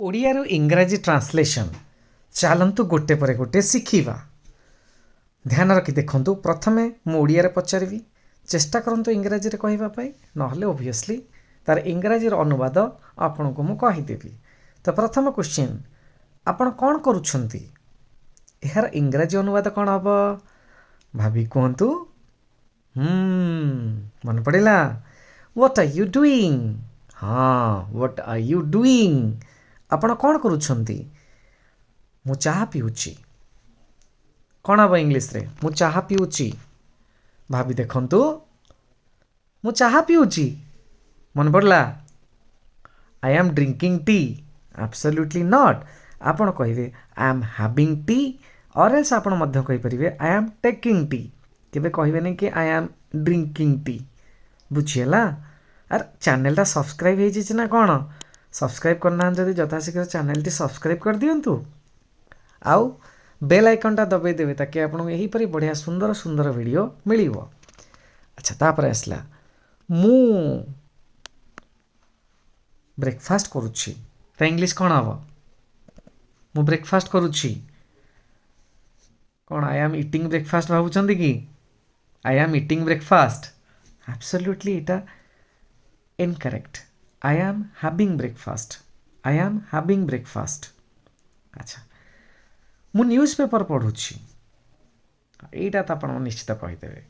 ଓଡ଼ିଆରୁ ଇଂରାଜୀ ଟ୍ରାନ୍ସଲେସନ୍ ଚାଲନ୍ତୁ ଗୋଟେ ପରେ ଗୋଟେ ଶିଖିବା। ଧ୍ୟାନ ରଖି ଦେଖନ୍ତୁ। ପ୍ରଥମେ ମୁଁ ଓଡ଼ିଆରେ ପଚାରିବି, ଚେଷ୍ଟା କରନ୍ତୁ ଇଂରାଜୀରେ କହିବା ପାଇଁ, ନହେଲେ ଓଭିୟସଲି ତାର ଇଂରାଜୀର ଅନୁବାଦ ଆପଣଙ୍କୁ ମୁଁ କହିଦେବି। ତ ପ୍ରଥମ କ୍ୱେଶ୍ଚିନ୍, ଆପଣ କ'ଣ କରୁଛନ୍ତି? ଏହାର ଇଂରାଜୀ ଅନୁବାଦ କ'ଣ ହେବ ଭାବି କୁହନ୍ତୁ। ମନେ ପଡ଼ିଲା? What are you doing? ହଁ, ହ୍ୱାଟ୍ ଆର୍ ୟୁ ଡୁଇଂ? ଆପଣ କ'ଣ କରୁଛନ୍ତି? ମୁଁ ଚାହା ପିଉଛି। କ'ଣ ହେବ ଇଂଲିଶରେ? ମୁଁ ଚାହା ପିଉଛି। ଭାବି ଦେଖନ୍ତୁ, ମୁଁ ଚାହା ପିଉଛି। ମନେ ପଡ଼ିଲା? I am drinking T. Absolutely not. ଆପଣ କହିବେ I am having T, or else ଆପଣ ମଧ୍ୟ କହିପାରିବେ ଆଇ ଆମ୍ ଟେକିଂ ଟି। କେବେ କହିବେନି କି ଆଇ ଆମ୍ ଡ୍ରିଙ୍କିଂ ଟି। ବୁଝିହେଲା? ଆରେ ଚ୍ୟାନେଲଟା ସବସ୍କ୍ରାଇବ୍ ହେଇଯାଇଛି ନା କ'ଣ? ସବସ୍କ୍ରାଇବ୍ କରିନାହାନ୍ତି ଯଦି ଯଥାଶୀଘ୍ର ଚ୍ୟାନେଲଟି ସବସ୍କ୍ରାଇବ୍ କରିଦିଅନ୍ତୁ, ଆଉ ବେଲ୍ ଆଇକନ୍ଟା ଦବାଇ ଦେବେ, ତାକି ଆପଣଙ୍କୁ ଏହିପରି ବଢ଼ିଆ ସୁନ୍ଦର ସୁନ୍ଦର ଭିଡ଼ିଓ ମିଳିବ। ଆଚ୍ଛା, ତାପରେ ଆସିଲା ମୁଁ ବ୍ରେକଫାଷ୍ଟ କରୁଛି। ତା ଇଂଲିଶ କ'ଣ ହେବ? ମୁଁ ବ୍ରେକଫାଷ୍ଟ କରୁଛି। କ'ଣ ଆଇ ଆମ୍ ଇଟିଂ ବ୍ରେକଫାଷ୍ଟ ଭାବୁଛନ୍ତି କି? I am eating breakfast. Absolutely ଏଇଟା incorrect. I am having breakfast. I am having breakfast. ଆଚ୍ଛା, ମୁଁ ନ୍ୟୁଜ୍ ପେପର ପଢ଼ୁଛି। ଏଇଟା ତ ଆପଣ ନିଶ୍ଚିତ କହିଦେବେ।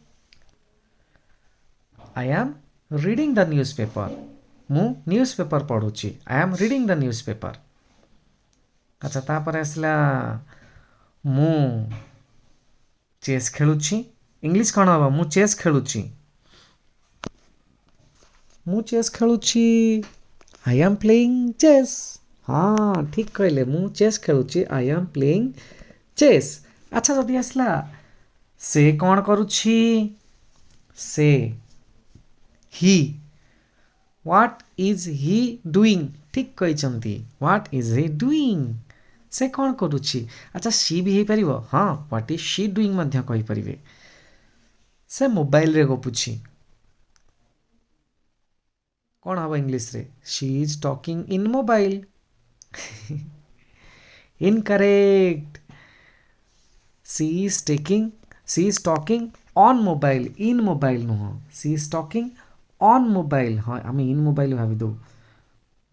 I am reading the news paper. ମୁଁ ନ୍ୟୁଜ୍ ପେପର ପଢ଼ୁଛି। I am reading the news paper. ଆଚ୍ଛା, ତାପରେ ଆସିଲା ମୁଁ ଚେସ୍ ଖେଳୁଛି। ଇଂଲିଶ କ'ଣ ହେବ? ମୁଁ ଚେସ୍ ଖେଳୁଛି। ମୁଁ ଚେସ୍ ଖେଳୁଛି। I am playing chess. ହଁ, ଠିକ୍ କହିଲେ। ମୁଁ ଚେସ୍ ଖେଳୁଛି। I am playing chess. ଆଚ୍ଛା, ଯଦି ଆସିଲା ସେ କ'ଣ କରୁଛି? ସେ, he. What is he doing? ଠିକ୍ କହିଛନ୍ତି। What is he doing? ସେ କ'ଣ କରୁଛି? ଆଚ୍ଛା, ସି ବି ହେଇପାରିବ। ହଁ, ହ୍ୱାଟ୍ ଇଜ୍ ସି ଡୁଇଂ ମଧ୍ୟ କହିପାରିବେ। ସେ ମୋବାଇଲରେ ଗପୁଛି। କ'ଣ ହେବ ଇଂଲିଶରେ? She is talking in mobile. Incorrect. She is talking on mobile. In mobile ନୁହଁ। She is talking on mobile. ହଁ, ଆମେ ଇନ୍ ମୋବାଇଲ ଭାବିଦେଉ।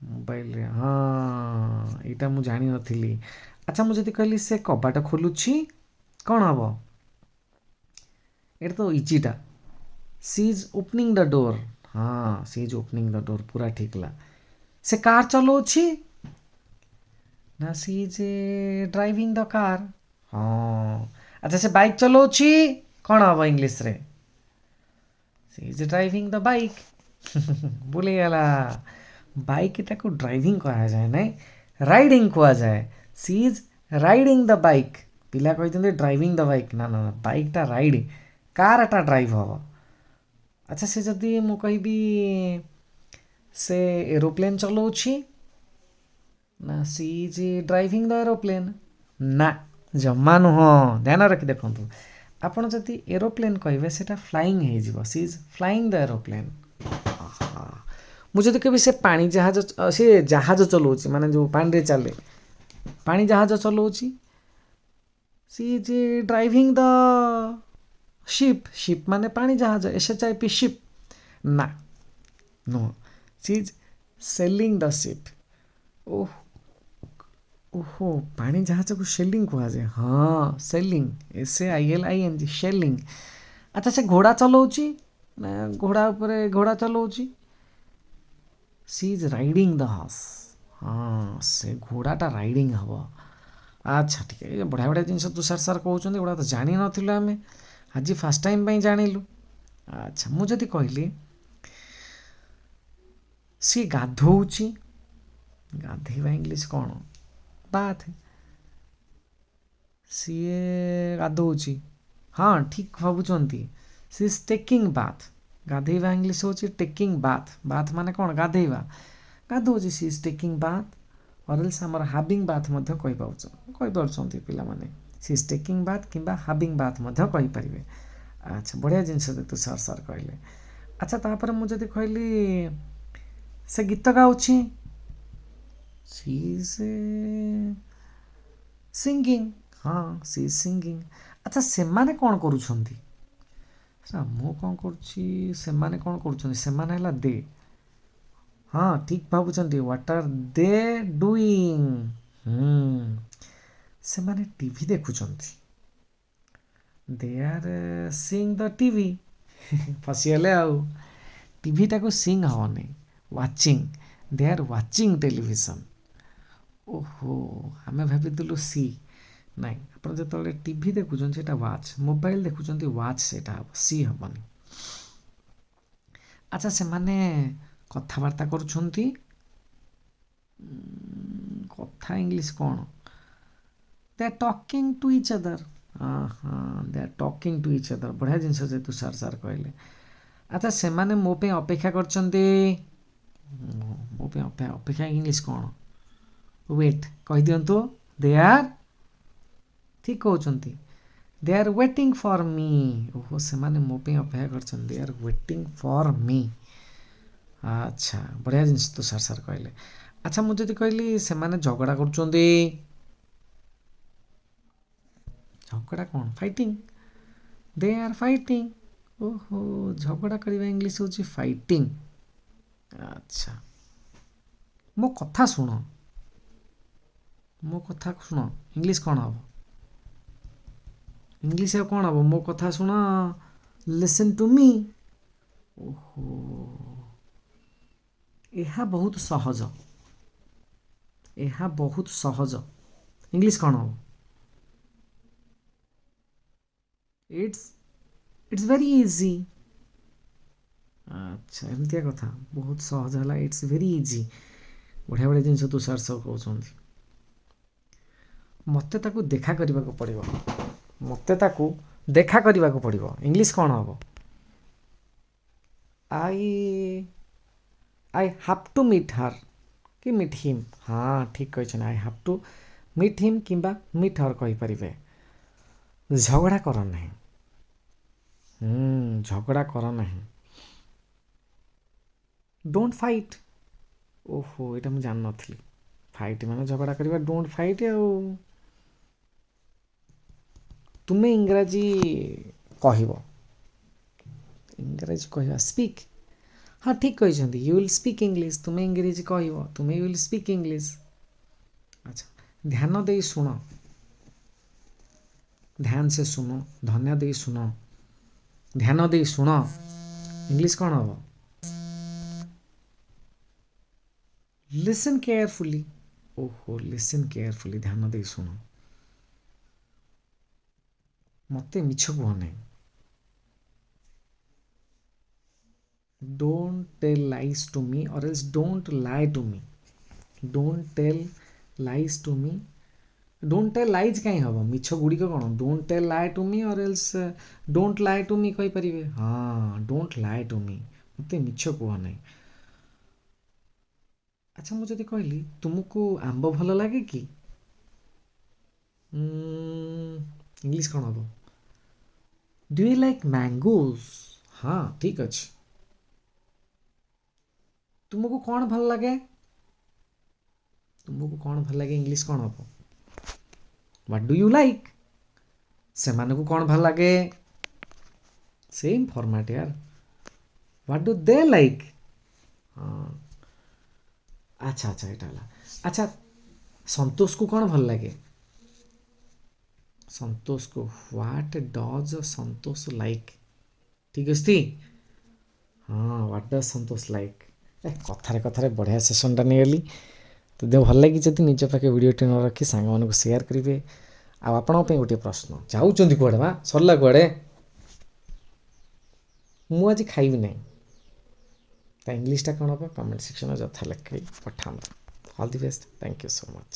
ମୋବାଇଲରେ, ହଁ, ଏଇଟା ମୁଁ ଜାଣିନଥିଲି। ଆଚ୍ଛା, ମୁଁ ଯଦି କହିଲି ସେ କବାଟ ଖୋଲୁଛି, କ'ଣ ହେବ? ଏଇଟା ତ ଇଜିଟା। She is opening the door. ହଁ, she is opening the door. ପୁରା ଠିକ୍ ହେଲା। ସେ କାର୍ ଚଲାଉଛି ନା she is driving the car? ହଁ। ଆଚ୍ଛା, ସେ ବାଇକ୍ ଚଲାଉଛି, କ'ଣ ହେବ ଇଂଲିଶରେ? She is driving the bike. ଭୁଲିଗଲା। ବାଇକ୍ଟାକୁ ଡ୍ରାଇଭିଂ କୁହାଯାଏ ନାହିଁ, ରାଇଡ଼ିଂ କୁହାଯାଏ। She is riding the bike. ପିଲା କହିଛନ୍ତି ଡ୍ରାଇଭିଂ ଦ ବାଇକ୍। ନା ନା, ବାଇକ୍ଟା ରାଇଡ଼, କାର୍ଟା ଡ୍ରାଇଭ୍ ହେବ। ଆଚ୍ଛା, ସେ ଯଦି ମୁଁ କହିବି ସେ ଏରୋପ୍ଲେନ୍ ଚଲାଉଛି ନା she is driving the aeroplane? ନା, ଜମା ନୁହଁ। ଧ୍ୟାନ ରଖି ଦେଖନ୍ତୁ। ଆପଣ ଯଦି ଏରୋପ୍ଲେନ୍ କହିବେ ସେଇଟା ଫ୍ଲାଇଂ ହେଇଯିବ। C is flying the aeroplane. ମୁଁ ଯଦି କହିବି ସେ ପାଣି ଜାହାଜ, ସେ ଜାହାଜ ଚଲାଉଛି, ମାନେ ଯେଉଁ ପାଣିରେ ଚାଲେ, ପାଣି ଜାହାଜ ଚଲାଉଛି, she is driving the ship. Ship ମାନେ ପାଣି ଜାହାଜ, SHIP, ଶିପ୍। ନା, ନୁହଁ। She is sailing the ship. ଓହୋ, ପାଣି ଜାହାଜକୁ ସେଲିଂ କୁହାଯାଏ। ହଁ, ସେଲିଂ, SAILING, ସେଲିଂ। ଆଚ୍ଛା, ସେ ଘୋଡ଼ା ଚଲାଉଛି ନା ଘୋଡ଼ା ଉପରେ ଘୋଡ଼ା ଚଲାଉଛି? She is riding the horse. ହଁ, ସେ ଘୋଡ଼ାଟା ରାଇଡ଼ିଂ ହେବ। ଆଚ୍ଛା, ଟିକେ ବଢ଼ିଆ ବଢ଼ିଆ ଜିନିଷ ତୁଷାର ସାର୍ କହୁଛନ୍ତି, ଏଗୁଡ଼ା ତ ଜାଣିନଥିଲୁ ଆମେ, ଆଜି ଫାର୍ଷ୍ଟ ଟାଇମ୍ ପାଇଁ ଜାଣିଲୁ। ଆଚ୍ଛା, ମୁଁ ଯଦି କହିଲି ସିଏ ଗାଧୋଉଛି, ଗାଧୋଇବା ଇଂଲିଶ କ'ଣ? ବାଥ୍। ସିଏ ଗାଧୋଉଛି। ହଁ, ଠିକ୍ ଭାବୁଛନ୍ତି। She is taking bath. ଗାଧୋଇବା ଇଂଲିଶ ହେଉଛି ଟେକିଂ ବାଥ୍। ବାଥ୍ ମାନେ କ'ଣ? ଗାଧୋଇବା। ଗାଧୋଉଛି, she is taking bath. Or else ଆମର ହାଭିଂ ବାଥ୍ ମଧ୍ୟ କହିପାରୁଛନ୍ତି ପିଲାମାନେ। ସି ଇଜ୍ ଟେକିଂ ବାଥ୍ କିମ୍ବା ହାଭିଂ ବାଥ୍ ମଧ୍ୟ କହିପାରିବେ। ଆଚ୍ଛା, ବଢ଼ିଆ ଜିନିଷ ତୁଷାର ସାର୍ କହିଲେ। ଆଚ୍ଛା, ତାପରେ ମୁଁ ଯଦି କହିଲି ସେ ଗୀତ ଗାଉଛି, ସି ଇଜ୍ ସିଙ୍ଗିଂ। ହଁ ସି ଇଜ୍ ସିଙ୍ଗିଂ। ଆଚ୍ଛା ସେମାନେ କ'ଣ କରୁଛନ୍ତି? ଆଚ୍ଛା ମୁଁ କ'ଣ କରୁଛି, ସେମାନେ କ'ଣ କରୁଛନ୍ତି? ସେମାନେ ହେଲା ଦେ। ହଁ ଠିକ୍ ଭାବୁଛନ୍ତି। What are they doing? ସେମାନେ ଟିଭି ଦେଖୁଛନ୍ତି। They R Singh the TV. ଫସିଗଲେ ଆଉ। ଟିଭିଟାକୁ ସିଂ ହବନି, ୱାଚିଂ। ଦେ ଆର୍ ୱାଚିଂ ଟେଲିଭିଜନ୍। ଓହୋ ଆମେ ଭାବିଥିଲୁ ସି। ନାଇଁ, ଆପଣ ଯେତେବେଳେ ଟିଭି ଦେଖୁଛନ୍ତି ସେଇଟା ୱାଚ୍, ମୋବାଇଲ ଦେଖୁଛନ୍ତି ୱାଚ୍, ସେଇଟା ହେବ, ସି ହେବନି। ଆଚ୍ଛା ସେମାନେ କଥାବାର୍ତ୍ତା କରୁଛନ୍ତି। କଥା ଇଂଲିଶ କ'ଣ? They are talking to each other. They are talking to each other. ବଢ଼ିଆ ଜିନିଷ ଯେହେତୁ ସାର୍ କହିଲେ। ଆଚ୍ଛା ସେମାନେ ମୋ ପାଇଁ ଅପେକ୍ଷା କରିଛନ୍ତି। ମୋ ପାଇଁ ଅପେକ୍ଷା ଇଂଲିଶ କ'ଣ? ୱେଟ୍ କହିଦିଅନ୍ତୁ। ଦେ ଆର୍, ଠିକ୍ କହୁଛନ୍ତି, ଦେ ଆର୍ ୱେଟିଂ ଫର୍ ମି। ଓହୋ ସେମାନେ ମୋ ପାଇଁ ଅପେକ୍ଷା କରିଛନ୍ତି। ଦେ ଆର୍ ୱେଟିଂ ଫର୍ ମି। ଆଚ୍ଛା ବଢ଼ିଆ ଜିନିଷ ତ ସାର୍ କହିଲେ। ଆଚ୍ଛା ମୁଁ ଯଦି କହିଲି ସେମାନେ ଝଗଡ଼ା କରୁଛନ୍ତି, ଝଗଡ଼ା କ'ଣ? ଫାଇଟିଂ। ଦେ ଆର୍ ଫାଇଟିଂ। ଓହୋ ଝଗଡ଼ା କରିବା ଇଂଲିଶ ହେଉଛି ଫାଇଟିଂ। ଆଚ୍ଛା ମୋ କଥା ଶୁଣ, ମୋ କଥା ଶୁଣ, ଇଂଲିଶ କ'ଣ ହେବ? ଇଂଲିଶ ଆଉ କ'ଣ ହେବ? ମୋ କଥା ଶୁଣ, ଲିସନ୍ ଟୁ ମି। ଓହୋ ଏହା ବହୁତ ସହଜ, ଏହା ବହୁତ ସହଜ। ଇଂଲିଶ କ'ଣ ହେବ? It's very easy. ଆଚ୍ଛା ଏମିତିଆ କଥା, ବହୁତ ସହଜ ହେଲା, ଇଟ୍ସ ଭେରି ଇଜି। ବଢ଼ିଆ ବଢ଼ିଆ ଜିନିଷ ତୁଷାର ସବୁ କହୁଛନ୍ତି। ମୋତେ ତାକୁ ଦେଖା କରିବାକୁ ପଡ଼ିବ, ମୋତେ ତାକୁ ଦେଖା କରିବାକୁ ପଡ଼ିବ। ଇଂଲିଶ କ'ଣ ହେବ? ଆଇ ହାଭ୍ ଟୁ ମିଟ୍ ହର୍ କି ମିଟ୍ ହିମ୍। ହଁ ଠିକ୍ କହିଛନ୍ତି। ଆଇ ହାଭ୍ ଟୁ ମିଟ୍ ହିମ୍ କିମ୍ବା ମିଟ୍ ହର୍ କହିପାରିବେ। ଝଗଡ଼ା କର ନାହିଁ। ଝଗଡ଼ା କର ନାହିଁ। Don't fight. ଓହୋ ଏଇଟା ମୁଁ ଜାଣିନଥିଲି। ଫାଇଟ୍ ମାନେ ଝଗଡ଼ା କରିବା, ଡୋଣ୍ଟ ଫାଇଟ୍। ଆଉ ତୁମେ ଇଂରାଜୀ କହିବ, ଇଂରାଜୀ କହିବା ସ୍ପିକ୍। ହଁ ଠିକ୍ କହିଛନ୍ତି। You will speak English. ତୁମେ ଇଂରାଜୀ କହିବ, ତୁମେ ୟୁ ୱିଲ୍ ସ୍ପିକ୍ ଇଂଲିଶ। ଆଚ୍ଛା ଧ୍ୟାନ ଦେଇ ଶୁଣ, ଧ୍ୟାନ ସେ ଶୁଣ, ଧନ୍ୟ ଦେଇ ଶୁଣ, ଧ୍ୟାନ ଦେଇ ଶୁଣ। ଇଂଲିଶ କ'ଣ ହେବ? Listen carefully. ଓହୋ ଲିସନ୍ କେୟାରଫୁଲି, ଧ୍ୟାନ ଦେଇ ଶୁଣ। ମୋତେ ମିଛ କୁହ ନାହିଁ। Don't tell lies to me or else don't lie to me. Don't tell lies to me. Don't tell lies କାହିଁ ହେବ? ମିଛ ଗୁଡ଼ିକ କ'ଣ? Don't tail lie to me or else don't lie to me କହିପାରିବେ। ହଁ ଡୋଣ୍ଟ ଲାଏ ଟୁ ମି, ମୋତେ ମିଛ କୁହ ନାହିଁ। ଆଚ୍ଛା ମୁଁ ଯଦି କହିଲି ତୁମକୁ ଆମ୍ବ ଭଲ ଲାଗେ କି? ଇଂଲିଶ କ'ଣ ହେବ? Do you like mangoes? ହଁ ଠିକ୍ ଅଛି। ତୁମକୁ କ'ଣ ଭଲ ଲାଗେ? ତୁମକୁ କ'ଣ ଭଲ ଲାଗେ? ଇଂଲିଶ କ'ଣ ହେବ? What do you like? ସେମାନଙ୍କୁ କ'ଣ ଭଲ ଲାଗେ? ସେମ୍ ଫର୍ମାଟ୍ ୟାର। What do they like? ହଁ ଆଚ୍ଛା ଏଇଟା ହେଲା। ଆଚ୍ଛା ସନ୍ତୋଷକୁ କ'ଣ ଭଲ ଲାଗେ? ସନ୍ତୋଷକୁ ହ୍ୱାଟ୍ ଡଜ୍ ସନ୍ତୋଷ ଲାଇକ୍? ଠିକ୍ ଅଛି। ହଁ ହ୍ୱାଟ୍ ଡଜ୍ ସନ୍ତୋଷ ଲାଇକ୍? କଥାରେ କଥାରେ ବଢ଼ିଆ ସେସନ୍ଟା ନେଇଗଲି। ତ ଦେହ ଭଲ ଲାଗି ଯଦି ନିଜ ପାଖେ ଭିଡ଼ିଓଟି ନ ରଖି ସାଙ୍ଗମାନଙ୍କୁ ସେୟାର କରିବେ। ଆଉ ଆପଣଙ୍କ ପାଇଁ ଗୋଟିଏ ପ୍ରଶ୍ନ, ଯାଉଛନ୍ତି କୁଆଡ଼େ ବା? ସରିଲା କୁଆଡ଼େ? ମୁଁ ଆଜି ଖାଇବି ନାହିଁ, ତା ଇଂଲିଶଟା କ'ଣ ହେବ? କମେଣ୍ଟ ସେକ୍ସନରେ ଯଥା ଲେଖି ପଠାନ୍ତୁ। All the best. Thank you so much.